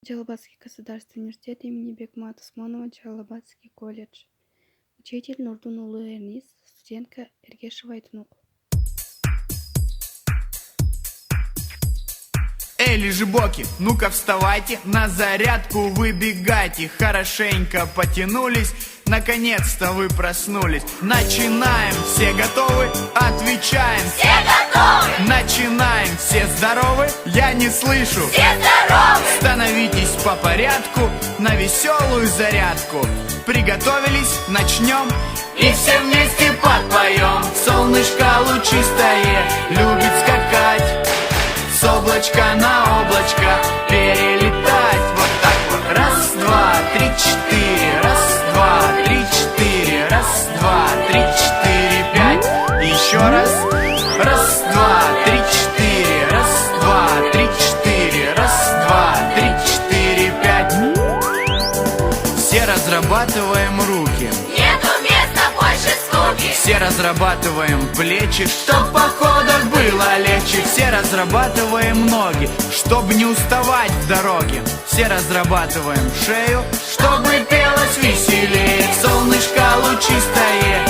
Джалабадский государственный университет имени Бекмата Усманова, Джалабадский колледж. Учитель Нурдун-улы Эрнис, студентка Эргешева Айтнур. Эй, лежебоки, ну-ка вставайте, на зарядку выбегайте. Хорошенько потянулись, наконец-то вы проснулись. Начинаем, все готовы? Отвечаем. Все готовы! Начинаем, все здоровы? Я не слышу. Все здоровы! Становитесь по порядку, на веселую зарядку. Приготовились, начнем. И все вместе подпоем. Солнышко лучистое любит скакать, с облачка на облачко перелетать. Вот так вот. Раз, два, три, четыре. Раз, два, три, четыре. Раз, два, три, четыре, пять. Еще раз. Раз, два, три, четыре. Раз, два, три, четыре. Раз, два, три, четыре, пять. Все разрабатываем руки. Нету места больше скуки. Все разрабатываем плечи, чтоб в походах было легче. Все разрабатываем ноги, чтобы не уставать в дороге. Все разрабатываем шею, чтобы пелось веселее. Солнышко лучистое